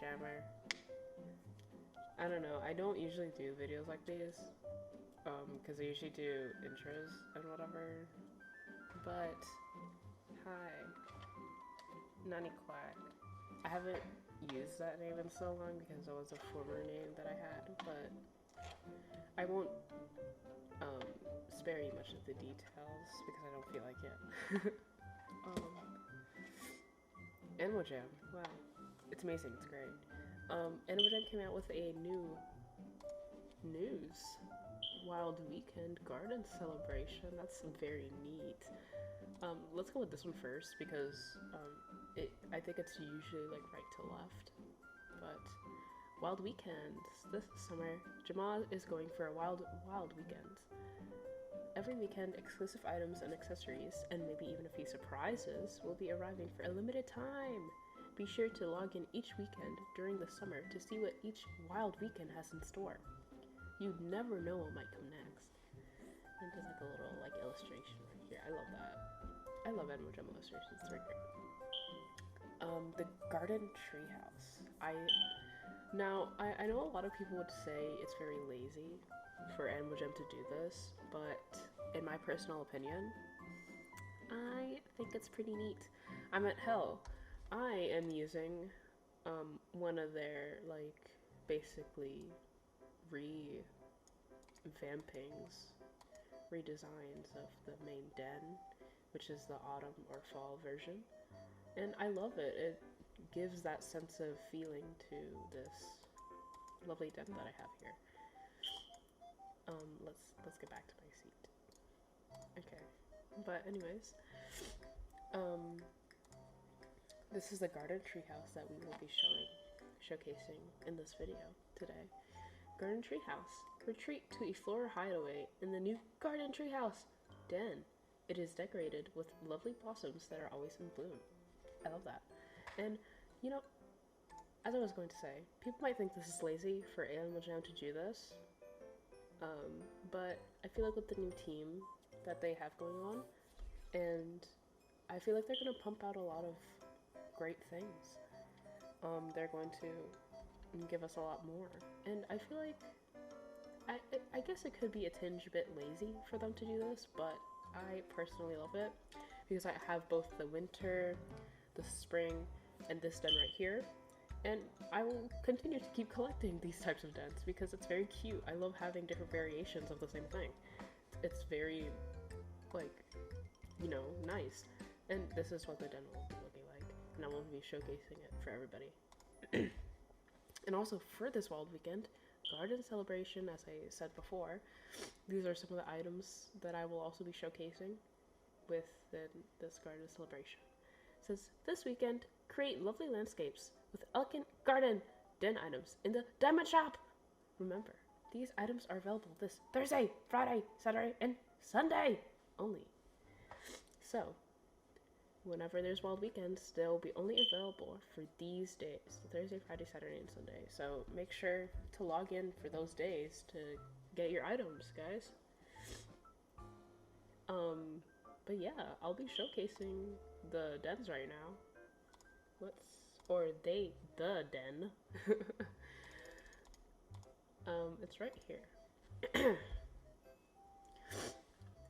Windjammer. I don't know, I don't usually do videos like these, because I usually do intros and whatever, but hi, Naniquack. I haven't used that name in so long because it was a former name that I had, but I won't um, spare you much of the details because I don't feel like it. Animal Jam, wow, it's amazing, it's great. Animal Jam came out with a new news Wild Weekend Garden celebration. That's very neat. Let's go with this one first because I think it's usually like right to left. But Wild Weekends this summer, Jamal is going for a wild weekend. Every weekend, exclusive items and accessories, and maybe even a few surprises, will be arriving for a limited time. Be sure to log in each weekend during the summer to see what each Wild Weekend has in store. You'd never know what might come next. And there's like a little like illustration right here. I love that. I love Animal Jam illustrations. It's very great. The garden treehouse. I know a lot of people would say it's very lazy for Animal Jam to do this, but in my personal opinion, I think it's pretty neat. Hell, I am using one of their like basically revampings, redesigns of the main den, which is the autumn or fall version. And I love it. It gives that sense of feeling to this lovely den that I have here. Let's get back to my seat. Okay. But anyways, this is the garden treehouse that we will be showcasing in this video today. Garden treehouse. Retreat to a floral hideaway in the new garden treehouse den. It is decorated with lovely blossoms that are always in bloom. I love that. And, you know, as I was going to say, people might think this is lazy for Animal Jam to do this, but I feel like with the new team that they have going on, and I feel like they're going to pump out a lot of great things. They're going to give us a lot more. And I feel like, I guess it could be a tinge a bit lazy for them to do this, but I personally love it because I have both the winter, the spring, and this den right here. And I will continue to keep collecting these types of dens because it's very cute. I love having different variations of the same thing. It's very, like, you know, nice. And this is what the den will be looking like. And I will be showcasing it for everybody. And also for this Wild Weekend Garden Celebration, as I said before, these are some of the items that I will also be showcasing within this garden celebration. It says, this weekend, create lovely landscapes with elegant garden den items in the Diamond Shop. Remember, these items are available this Thursday, Friday, Saturday, and Sunday only. So, whenever there's Wild Weekends, they'll be only available for these days, Thursday, Friday, Saturday, and Sunday. So make sure to log in for those days to get your items, guys. But yeah, I'll be showcasing the dens right now. The den. It's right here.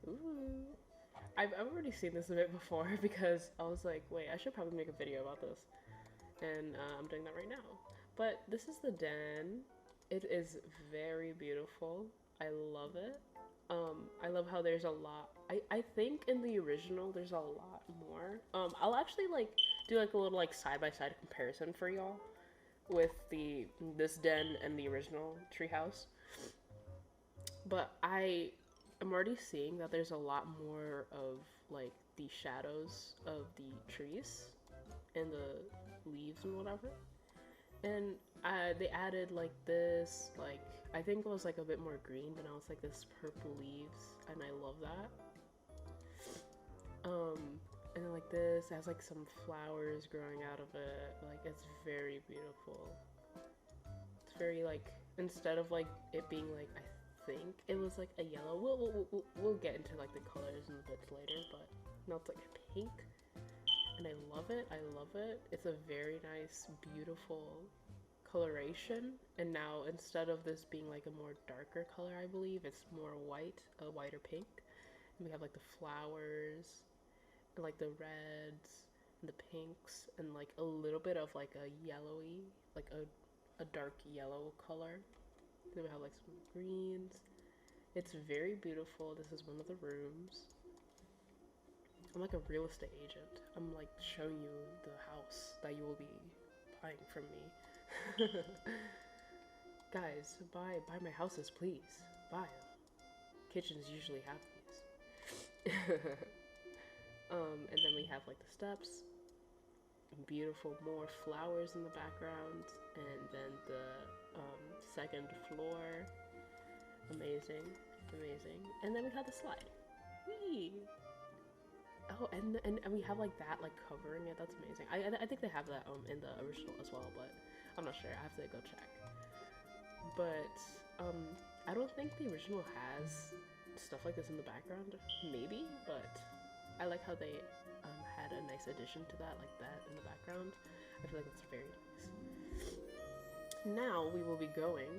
Ooh. I've already seen this a bit before because I was like, wait, I should probably make a video about this. And I'm doing that right now. But this is the den. It is very beautiful. I love it. I love how there's a lot. I think in the original there's a lot more. I'll actually like do like a little like side-by-side comparison for y'all with this den and the original treehouse. But I'm already seeing that there's a lot more of like the shadows of the trees and the leaves and whatever. And they added like this, like I think it was like a bit more green, but now it's like this purple leaves, and I love that. And then like this has like some flowers growing out of it. Like it's very beautiful. It's very like, instead of like it being like, I think it was like a yellow. We'll get into like the colors and the bits later, but now it's like pink, and I love it. I love it. It's a very nice, beautiful coloration, and now instead of this being like a more darker color, I believe it's more white, a whiter pink. And we have like the flowers and like the reds and the pinks and like a little bit of like a yellowy, like a dark yellow color. Then we have like some greens. It's very beautiful. This is one of the rooms. I'm like a real estate agent. I'm like showing you the house that you will be buying from me. Guys, buy my houses, please. Buy them. Kitchens usually have these. And then we have like the steps. Beautiful, more flowers in the background, and then the second floor. Amazing, amazing. And then we have the slide. Whee! Oh, and we have like that like covering it. That's amazing. I think they have that in the original as well, but I'm not sure. I have to go check. But I don't think the original has stuff like this in the background. Maybe, but I like how they had a nice addition to that, like that in the background. I feel like it's very nice. Now we will be going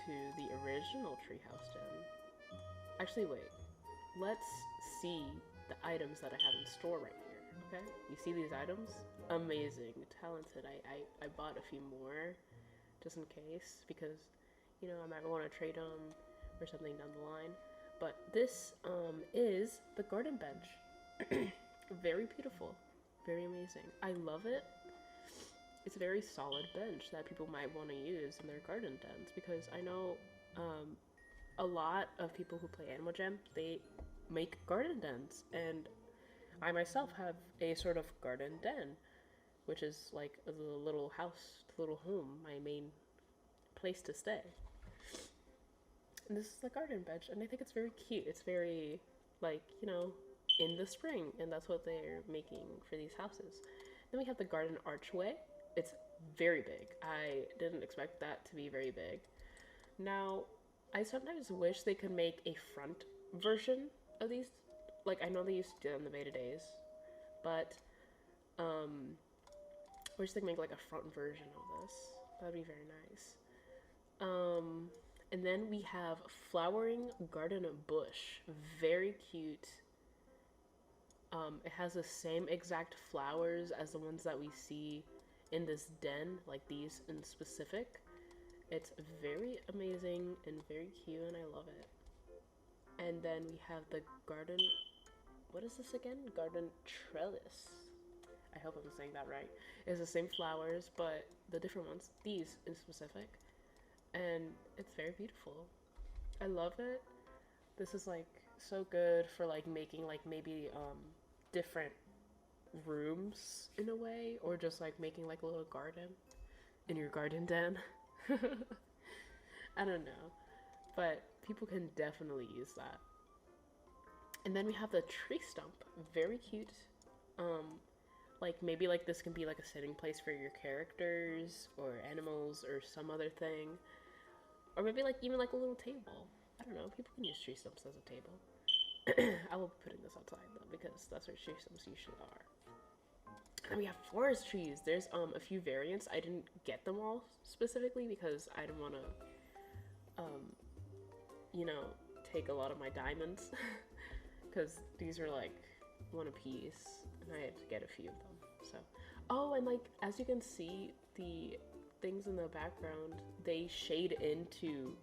to the original treehouse den. Actually, wait. Let's see the items that I have in store right here, okay? You see these items? Amazing, talented. I bought a few more just in case because, you know, I might want to trade them or something down the line. But this is the garden bench. Very beautiful, very amazing. I love it. It's a very solid bench that people might want to use in their garden dens because I know a lot of people who play Animal Jam, they make garden dens, and I myself have a sort of garden den, which is like the little house, the little home, my main place to stay. And this is the garden bench, and I think it's very cute. It's very, like, you know, in the spring, and that's what they're making for these houses. Then we have the garden archway. It's very big. I didn't expect that to be very big. Now, I sometimes wish they could make a front version of these. Like, I know they used to do it in the beta days, but I wish they could make like a front version of this. That'd be very nice. And then we have flowering garden bush. Very cute. It has the same exact flowers as the ones that we see in this den, like these in specific. It's very amazing and very cute, and I love it. And then we have the garden, what is this again? Garden trellis. I hope I'm saying that right. It's the same flowers, but the different ones, these in specific. And it's very beautiful. I love it. This is like so good for like making like maybe different rooms in a way, or just like making like a little garden in your garden den. I don't know, but people can definitely use that. And then we have the tree stump. Very cute. Like maybe like this can be like a sitting place for your characters or animals or some other thing, or maybe like even like a little table. I don't know, people can use tree stumps as a table. I will be putting this outside though because that's where tree stumps usually are. And we have forest trees. There's a few variants. I didn't get them all specifically because I didn't want to you know, take a lot of my diamonds because these are like one a piece and I had to get a few of them. So, oh, and like as you can see, the things in the background, they shade into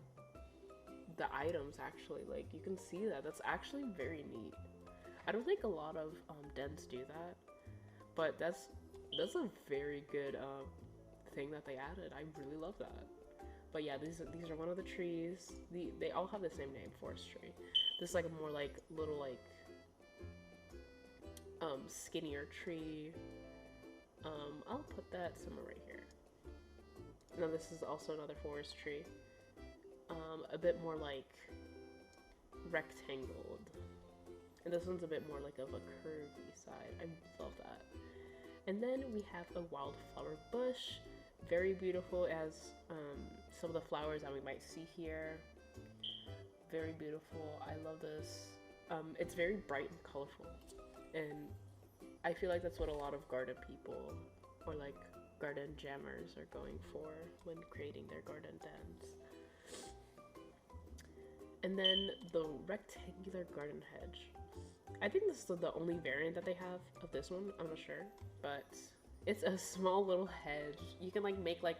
the items actually. Like you can see that. That's actually very neat. I don't think a lot of dens do that, but that's a very good thing that they added. I really love that. But yeah, these are one of the trees. They all have the same name, forest tree. This is like a more like little like skinnier tree. I'll put that somewhere right here. Now this is also another forest tree. A bit more like rectangled. And this one's a bit more like of a curvy side. I love that. And then we have a wildflower bush. Very beautiful, as some of the flowers that we might see here. Very beautiful. I love this. It's very bright and colorful. And I feel like that's what a lot of garden people, or like garden jammers are going for when creating their garden dens. And then the rectangular garden hedge. I think this is the only variant that they have of this one. I'm not sure, but it's a small little hedge. You can like make like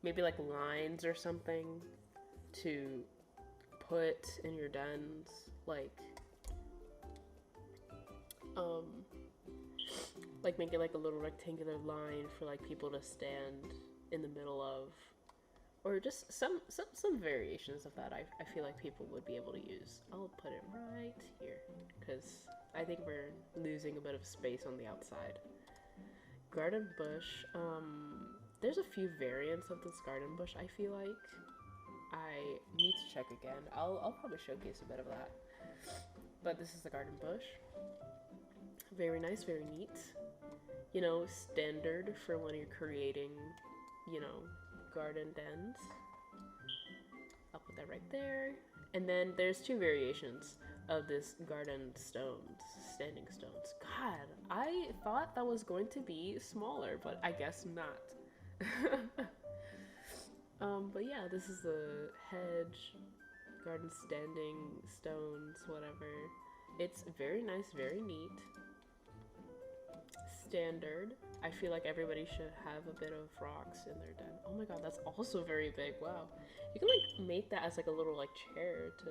maybe like lines or something to put in your dens, like make it like a little rectangular line for like people to stand in the middle of, or just some variations of that. I feel like people would be able to use. I'll put it right here because I think we're losing a bit of space on the outside. Garden bush. There's a few variants of this garden bush. I feel like I need to check again. I'll probably showcase a bit of that. But this is the garden bush. Very nice, very neat. You know, standard for when you're creating, you know, garden dens. I'll put that right there. And then there's two variations of this garden stones, standing stones. God, I thought that was going to be smaller, but I guess not. But yeah, this is the hedge, garden standing stones, whatever. It's very nice, very neat. Standard. I feel like everybody should have a bit of rocks in their den. Oh my god, that's also very big. Wow. You can like make that as like a little like chair to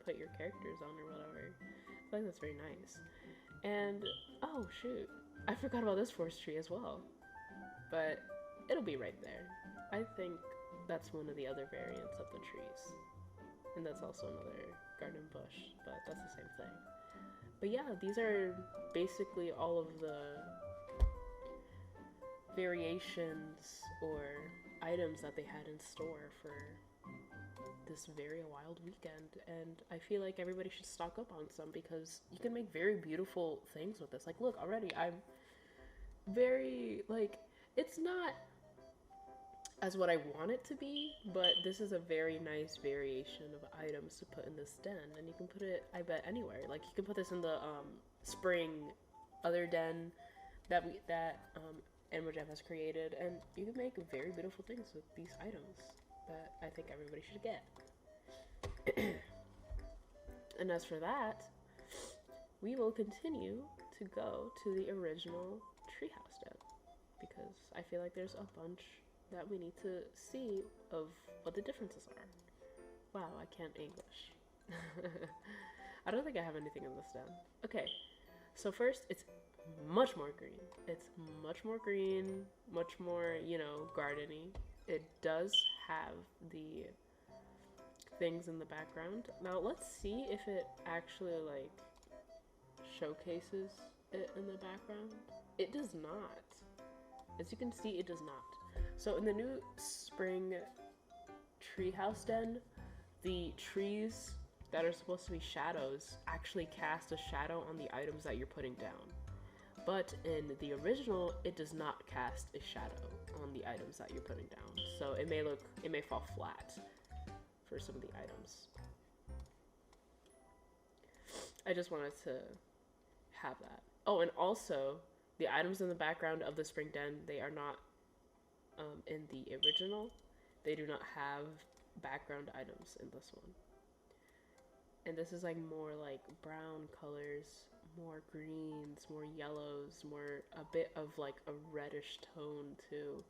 put your characters on or whatever. I feel like that's very nice. And oh shoot, I forgot about this forest tree as well. But it'll be right there. I think that's one of the other variants of the trees. And that's also another garden bush, but that's the same thing. But yeah, these are basically all of the variations or items that they had in store for this very wild weekend, and I feel like everybody should stock up on some because you can make very beautiful things with this. Like, look, already I'm very, like, it's not as what I want it to be, but this is a very nice variation of items to put in this den, and you can put it, I bet, anywhere. Like, you can put this in the spring other den that Animal Jam has created, and you can make very beautiful things with these items that I think everybody should get. And as for that, we will continue to go to the original treehouse den because I feel like there's a bunch that we need to see of what the differences are. Wow, I can't English. I don't think I have anything in this den. Okay, so first, it's much more green. It's much more green, much more, you know, gardeny. It does have the things in the background. Now let's see if it actually like showcases it in the background. It does not. As you can see, it does not. So in the new spring treehouse den, the trees that are supposed to be shadows actually cast a shadow on the items that you're putting down. But in the original, it does not cast a shadow on the items that you're putting down. So it may fall flat for some of the items. I just wanted to have that. Oh, and also, the items in the background of the spring den, they are not in the original. They do not have background items in this one. And this is like more like brown colors, more greens, more yellows, more a bit of like a reddish tone too.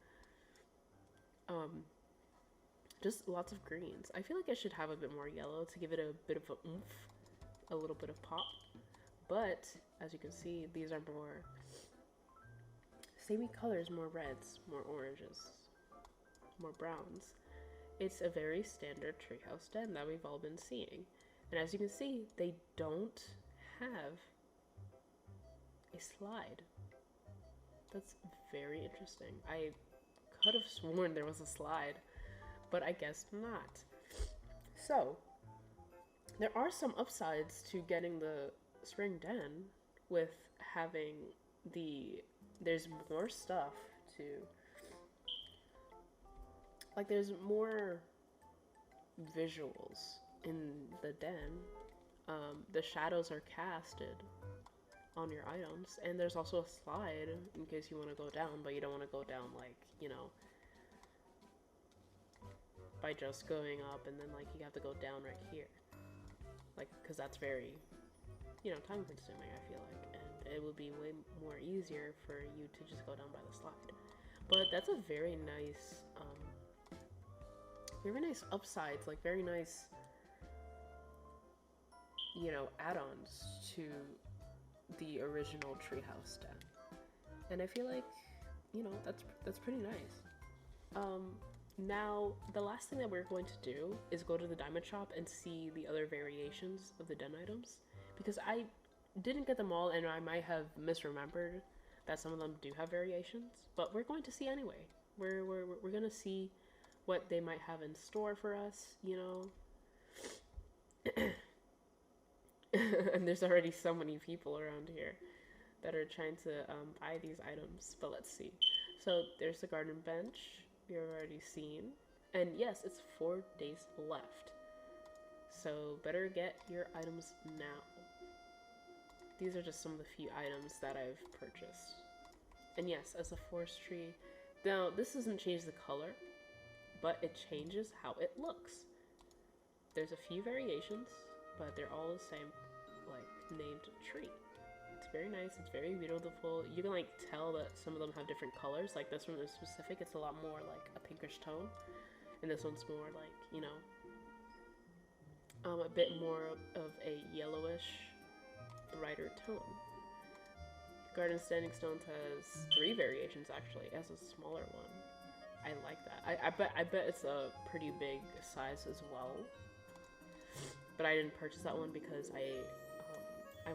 Just lots of greens. I feel like I should have a bit more yellow to give it a bit of a oomph, a little bit of pop. But as you can see, these are more samey colors, more reds, more oranges, more browns. It's a very standard treehouse den that we've all been seeing. And as you can see, they don't have a slide. That's very interesting. I could have sworn there was a slide, but I guess not. So, there are some upsides to getting the spring den with having there's more stuff to, like there's more visuals in the den. The shadows are casted on your items. And there's also a slide in case you want to go down, but you don't want to go down like, you know, by just going up and then like you have to go down right here. Like, because that's very, you know, time consuming, I feel like. And it would be way more easier for you to just go down by the slide. But that's a very nice upsides, like very nice, you know, add-ons to the original treehouse den. And I feel like, you know, that's pretty nice. Now, the last thing that we're going to do is go to the diamond shop and see the other variations of the den items, because I didn't get them all and I might have misremembered that some of them do have variations, but we're going to see anyway. We're going to see what they might have in store for us, you know. And there's already so many people around here that are trying to buy these items, but let's see. So there's the garden bench you've already seen, and yes, it's 4 days left, so better get your items now. These are just some of the few items that I've purchased. And yes, as a forestry, now this doesn't change the color, but it changes how it looks. There's a few variations, but they're all the same, like, named tree. It's very nice, it's very beautiful. You can like tell that some of them have different colors. Like this one is specific, it's a lot more like a pinkish tone. And this one's more like, you know, a bit more of a yellowish, brighter tone. Garden Standing Stones has 3 variations actually. It has a smaller one. I like that. I bet it's a pretty big size as well. But I didn't purchase that one because I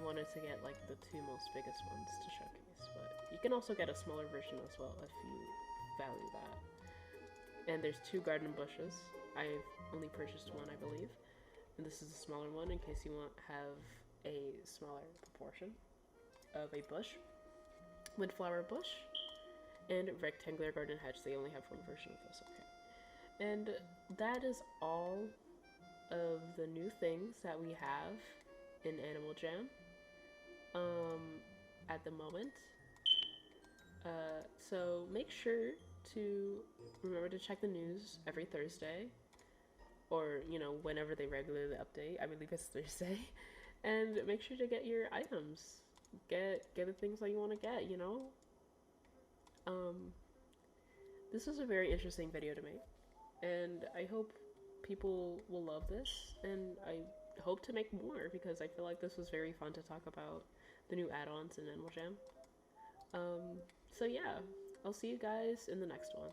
wanted to get like the 2 most biggest ones to showcase. But you can also get a smaller version as well if you value that. And there's 2 garden bushes. I've only purchased 1, I believe. And this is a smaller one in case you want to have a smaller proportion of a bush. Windflower bush. And rectangular garden hedge. They only have 1 version of this, okay. And that is all of the new things that we have in Animal Jam at the moment. So make sure to remember to check the news every Thursday, or you know, whenever they regularly update. I believe it's Thursday. And make sure to get your items. Get the things that you want to get, you know. This was a very interesting video to make, and I hope people will love this, and I hope to make more because I feel like this was very fun to talk about the new add-ons in Animal Jam. So yeah, I'll see you guys in the next one.